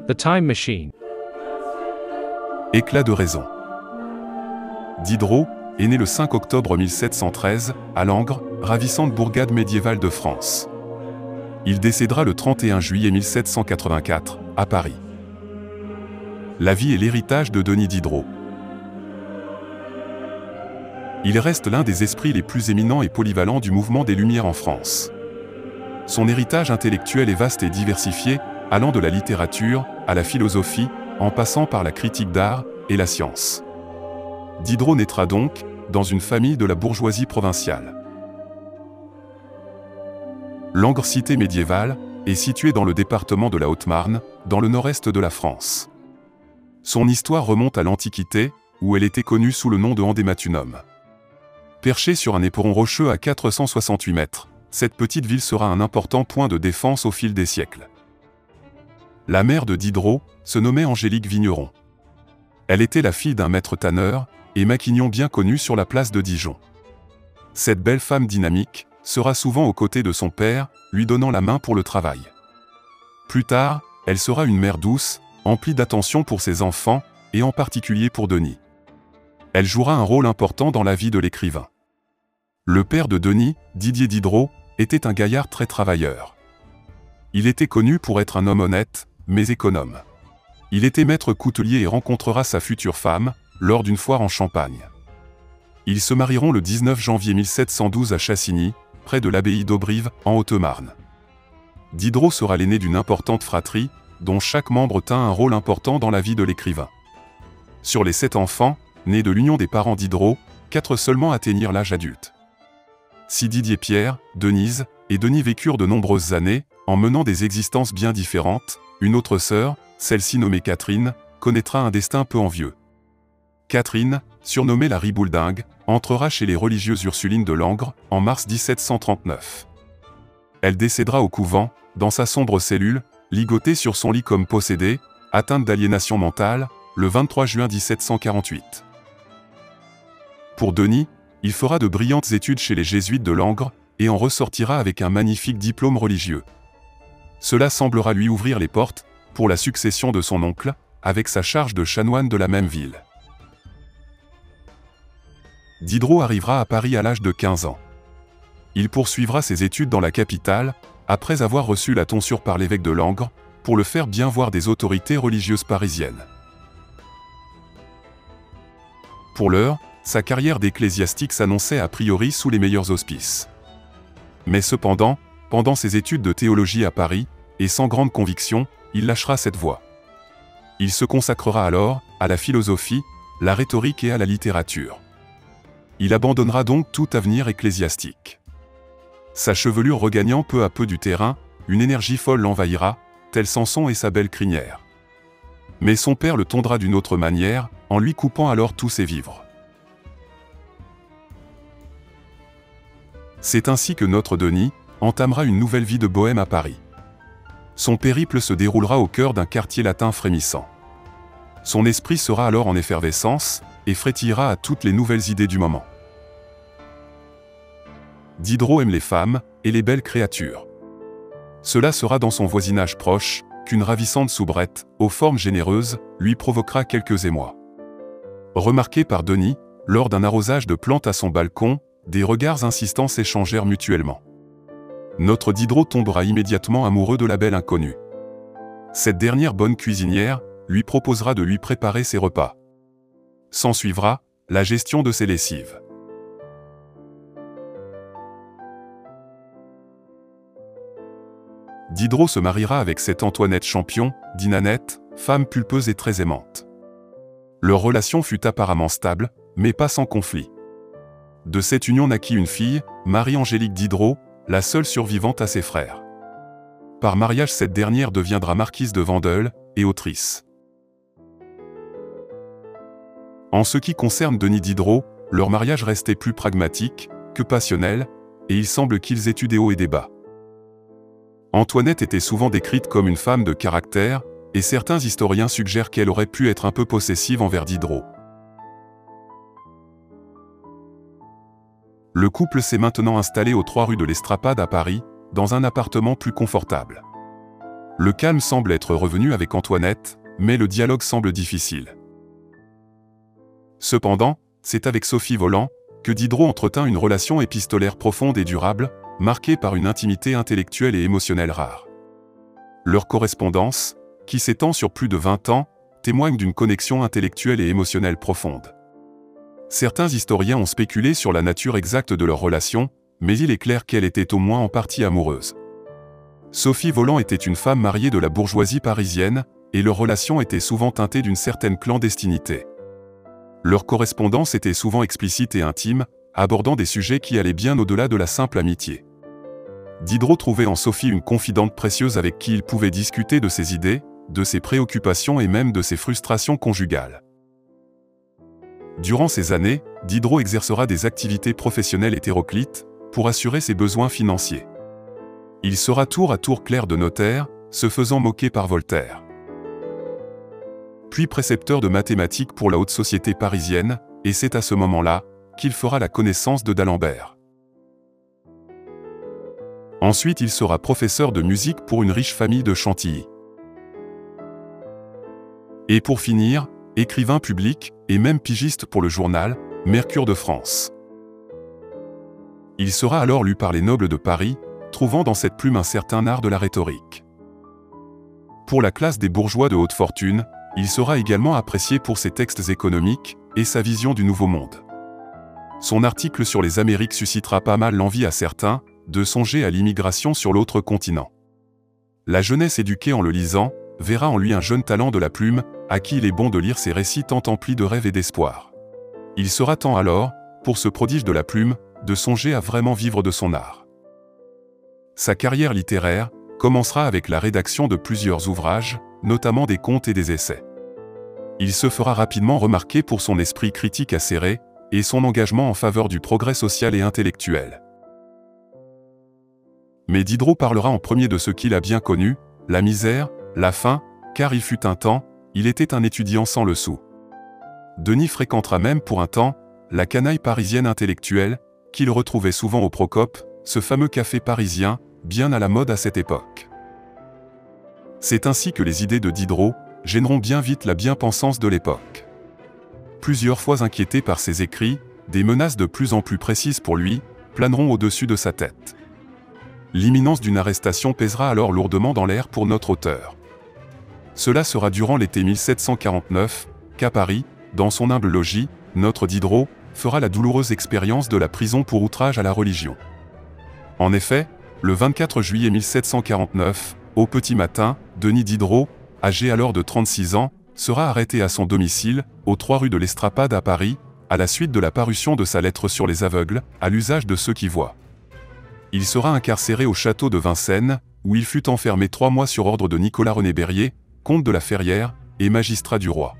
The Time Machine. Éclat de raison. Diderot est né le 5 octobre 1713, à Langres, ravissante bourgade médiévale de France. Il décédera le 31 juillet 1784, à Paris. La vie et l'héritage de Denis Diderot. Il reste l'un des esprits les plus éminents et polyvalents du mouvement des Lumières en France. Son héritage intellectuel est vaste et diversifié, allant de la littérature à la philosophie, en passant par la critique d'art et la science. Diderot naîtra donc dans une famille de la bourgeoisie provinciale. Langres, cité médiévale, est située dans le département de la Haute-Marne, dans le nord-est de la France. Son histoire remonte à l'Antiquité, où elle était connue sous le nom de Andématunum. Perchée sur un éperon rocheux à 468 mètres, cette petite ville sera un important point de défense au fil des siècles. La mère de Diderot se nommait Angélique Vigneron. Elle était la fille d'un maître tanneur et maquignon bien connu sur la place de Dijon. Cette belle femme dynamique sera souvent aux côtés de son père, lui donnant la main pour le travail. Plus tard, elle sera une mère douce, emplie d'attention pour ses enfants, et en particulier pour Denis. Elle jouera un rôle important dans la vie de l'écrivain. Le père de Denis, Didier Diderot, était un gaillard très travailleur. Il était connu pour être un homme honnête, mais économe. Il était maître coutelier et rencontrera sa future femme, lors d'une foire en Champagne. Ils se marieront le 19 janvier 1712 à Chassigny, près de l'abbaye d'Aubrive, en Haute-Marne. Diderot sera l'aîné d'une importante fratrie, dont chaque membre tint un rôle important dans la vie de l'écrivain. Sur les 7 enfants, nés de l'union des parents Diderot, 4 seulement atteignirent l'âge adulte. Si Didier Pierre, Denise et Denis vécurent de nombreuses années, en menant des existences bien différentes, une autre sœur, celle-ci nommée Catherine, connaîtra un destin peu envieux. Catherine, surnommée la Ribouldingue, entrera chez les religieuses Ursulines de Langres, en mars 1739. Elle décédera au couvent, dans sa sombre cellule, ligotée sur son lit comme possédée, atteinte d'aliénation mentale, le 23 juin 1748. Pour Denis, il fera de brillantes études chez les jésuites de Langres, et en ressortira avec un magnifique diplôme religieux. Cela semblera lui ouvrir les portes, pour la succession de son oncle, avec sa charge de chanoine de la même ville. Diderot arrivera à Paris à l'âge de 15 ans. Il poursuivra ses études dans la capitale, après avoir reçu la tonsure par l'évêque de Langres, pour le faire bien voir des autorités religieuses parisiennes. Pour l'heure, sa carrière d'ecclésiastique s'annonçait a priori sous les meilleurs auspices. Mais cependant, pendant ses études de théologie à Paris, et sans grande conviction, il lâchera cette voie. Il se consacrera alors à la philosophie, la rhétorique et à la littérature. Il abandonnera donc tout avenir ecclésiastique. Sa chevelure regagnant peu à peu du terrain, une énergie folle l'envahira, tel Samson et sa belle crinière. Mais son père le tondra d'une autre manière, en lui coupant alors tous ses vivres. C'est ainsi que notre Denis entamera une nouvelle vie de bohème à Paris. Son périple se déroulera au cœur d'un quartier latin frémissant. Son esprit sera alors en effervescence, et frétillera à toutes les nouvelles idées du moment. Diderot aime les femmes, et les belles créatures. Cela sera dans son voisinage proche, qu'une ravissante soubrette, aux formes généreuses, lui provoquera quelques émois. Remarqué par Denis, lors d'un arrosage de plantes à son balcon, des regards insistants s'échangèrent mutuellement. Notre Diderot tombera immédiatement amoureux de la belle inconnue. Cette dernière bonne cuisinière lui proposera de lui préparer ses repas. S'ensuivra la gestion de ses lessives. Diderot se mariera avec cette Antoinette Champion, dit Nanette, femme pulpeuse et très aimante. Leur relation fut apparemment stable, mais pas sans conflit. De cette union naquit une fille, Marie-Angélique Diderot, la seule survivante à ses frères. Par mariage, cette dernière deviendra marquise de Vendôle et autrice. En ce qui concerne Denis Diderot, leur mariage restait plus pragmatique que passionnel, et il semble qu'ils aient eu des hauts et des bas. Antoinette était souvent décrite comme une femme de caractère, et certains historiens suggèrent qu'elle aurait pu être un peu possessive envers Diderot. Le couple s'est maintenant installé aux 3 rue de l'Estrapade à Paris, dans un appartement plus confortable. Le calme semble être revenu avec Antoinette, mais le dialogue semble difficile. Cependant, c'est avec Sophie Voland que Diderot entretint une relation épistolaire profonde et durable, marquée par une intimité intellectuelle et émotionnelle rare. Leur correspondance, qui s'étend sur plus de 20 ans, témoigne d'une connexion intellectuelle et émotionnelle profonde. Certains historiens ont spéculé sur la nature exacte de leur relation, mais il est clair qu'elle était au moins en partie amoureuse. Sophie Voland était une femme mariée de la bourgeoisie parisienne, et leur relation était souvent teintée d'une certaine clandestinité. Leur correspondance était souvent explicite et intime, abordant des sujets qui allaient bien au-delà de la simple amitié. Diderot trouvait en Sophie une confidente précieuse avec qui il pouvait discuter de ses idées, de ses préoccupations et même de ses frustrations conjugales. Durant ces années, Diderot exercera des activités professionnelles hétéroclites pour assurer ses besoins financiers. Il sera tour à tour clerc de notaire, se faisant moquer par Voltaire. Puis précepteur de mathématiques pour la haute société parisienne, et c'est à ce moment-là qu'il fera la connaissance de d'Alembert. Ensuite, il sera professeur de musique pour une riche famille de Chantilly. Et pour finir, écrivain public et même pigiste pour le journal Mercure de France. Il sera alors lu par les nobles de Paris, trouvant dans cette plume un certain art de la rhétorique. Pour la classe des bourgeois de haute fortune, il sera également apprécié pour ses textes économiques et sa vision du Nouveau Monde. Son article sur les Amériques suscitera pas mal l'envie à certains de songer à l'immigration sur l'autre continent. La jeunesse éduquée en le lisant verra en lui un jeune talent de la plume, à qui il est bon de lire ses récits tant emplis de rêves et d'espoir. Il sera temps alors, pour ce prodige de la plume, de songer à vraiment vivre de son art. Sa carrière littéraire commencera avec la rédaction de plusieurs ouvrages, notamment des contes et des essais. Il se fera rapidement remarquer pour son esprit critique acéré et son engagement en faveur du progrès social et intellectuel. Mais Diderot parlera en premier de ce qu'il a bien connu, la misère, la faim, car il fut un temps, il était un étudiant sans le sou. Denis fréquentera même pour un temps la canaille parisienne intellectuelle, qu'il retrouvait souvent au Procope, ce fameux café parisien, bien à la mode à cette époque. C'est ainsi que les idées de Diderot gêneront bien vite la bien-pensance de l'époque. Plusieurs fois inquiété par ses écrits, des menaces de plus en plus précises pour lui planeront au-dessus de sa tête. L'imminence d'une arrestation pèsera alors lourdement dans l'air pour notre auteur. Cela sera durant l'été 1749, qu'à Paris, dans son humble logis, notre Diderot fera la douloureuse expérience de la prison pour outrage à la religion. En effet, le 24 juillet 1749, au petit matin, Denis Diderot, âgé alors de 36 ans, sera arrêté à son domicile, aux 3 rue de l'Estrapade à Paris, à la suite de la parution de sa lettre sur les aveugles, à l'usage de ceux qui voient. Il sera incarcéré au château de Vincennes, où il fut enfermé 3 mois sur ordre de Nicolas-René Berrier, comte de la Ferrière, et magistrat du roi.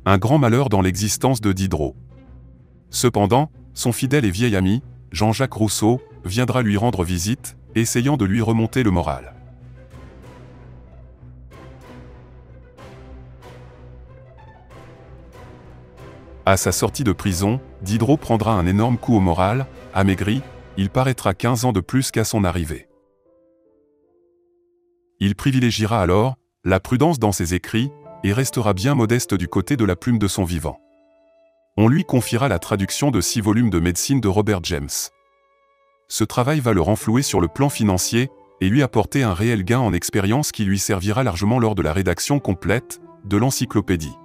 Un grand malheur dans l'existence de Diderot. Cependant, son fidèle et vieil ami, Jean-Jacques Rousseau, viendra lui rendre visite, essayant de lui remonter le moral. À sa sortie de prison, Diderot prendra un énorme coup au moral, amaigri, il paraîtra 15 ans de plus qu'à son arrivée. Il privilégiera alors la prudence dans ses écrits et restera bien modeste du côté de la plume de son vivant. On lui confiera la traduction de 6 volumes de médecine de Robert James. Ce travail va le renflouer sur le plan financier et lui apporter un réel gain en expérience qui lui servira largement lors de la rédaction complète de l'encyclopédie.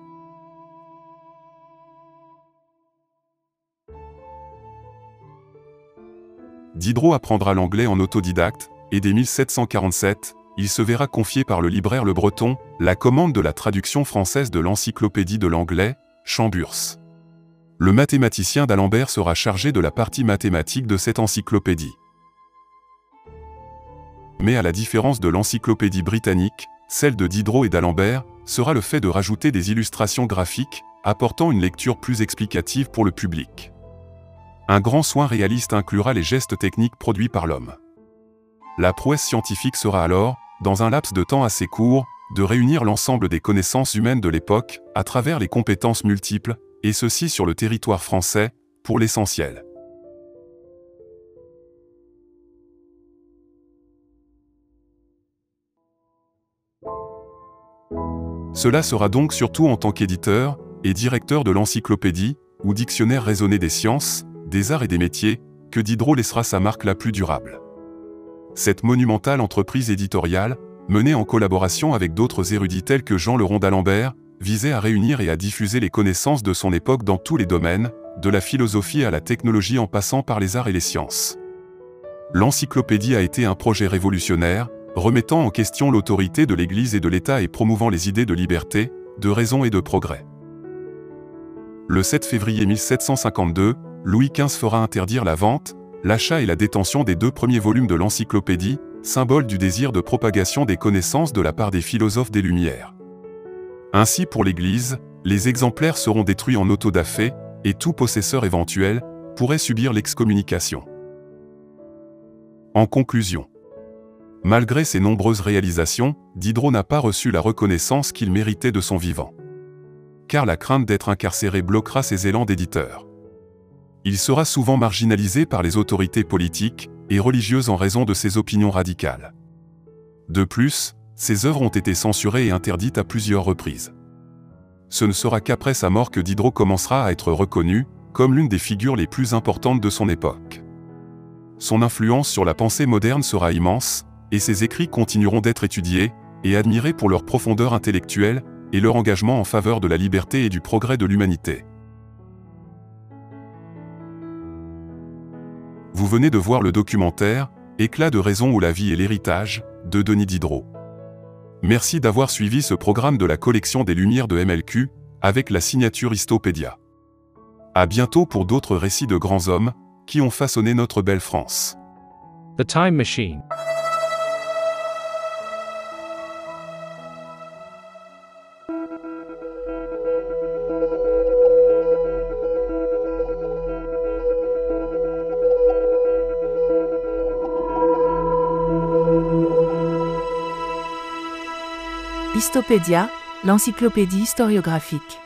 Diderot apprendra l'anglais en autodidacte, et dès 1747, il se verra confier par le libraire Le Breton la commande de la traduction française de l'encyclopédie de l'anglais, Chamburs. Le mathématicien d'Alembert sera chargé de la partie mathématique de cette encyclopédie. Mais à la différence de l'encyclopédie britannique, celle de Diderot et d'Alembert sera le fait de rajouter des illustrations graphiques, apportant une lecture plus explicative pour le public. Un grand soin réaliste inclura les gestes techniques produits par l'homme. La prouesse scientifique sera alors, dans un laps de temps assez court, de réunir l'ensemble des connaissances humaines de l'époque, à travers les compétences multiples, et ceci sur le territoire français, pour l'essentiel. Cela sera donc surtout en tant qu'éditeur et directeur de l'encyclopédie, ou dictionnaire raisonné des sciences, des arts et des métiers, que Diderot laissera sa marque la plus durable. Cette monumentale entreprise éditoriale, menée en collaboration avec d'autres érudits tels que Jean Le Rond d'Alembert, visait à réunir et à diffuser les connaissances de son époque dans tous les domaines, de la philosophie à la technologie en passant par les arts et les sciences. L'encyclopédie a été un projet révolutionnaire, remettant en question l'autorité de l'Église et de l'État et promouvant les idées de liberté, de raison et de progrès. Le 7 février 1752, Louis XV fera interdire la vente, l'achat et la détention des 2 premiers volumes de l'encyclopédie, symbole du désir de propagation des connaissances de la part des philosophes des Lumières. Ainsi pour l'Église, les exemplaires seront détruits en auto-da-fé, et tout possesseur éventuel pourrait subir l'excommunication. En conclusion, malgré ses nombreuses réalisations, Diderot n'a pas reçu la reconnaissance qu'il méritait de son vivant. Car la crainte d'être incarcéré bloquera ses élans d'éditeur. Il sera souvent marginalisé par les autorités politiques et religieuses en raison de ses opinions radicales. De plus, ses œuvres ont été censurées et interdites à plusieurs reprises. Ce ne sera qu'après sa mort que Diderot commencera à être reconnu comme l'une des figures les plus importantes de son époque. Son influence sur la pensée moderne sera immense, et ses écrits continueront d'être étudiés et admirés pour leur profondeur intellectuelle et leur engagement en faveur de la liberté et du progrès de l'humanité. Vous venez de voir le documentaire « Éclat de raison ou la vie et l'héritage » de Denis Diderot. Merci d'avoir suivi ce programme de la collection des Lumières de MLQ, avec la signature Histopédia. À bientôt pour d'autres récits de grands hommes, qui ont façonné notre belle France. The Time Machine. Histopédia, l'encyclopédie historiographique.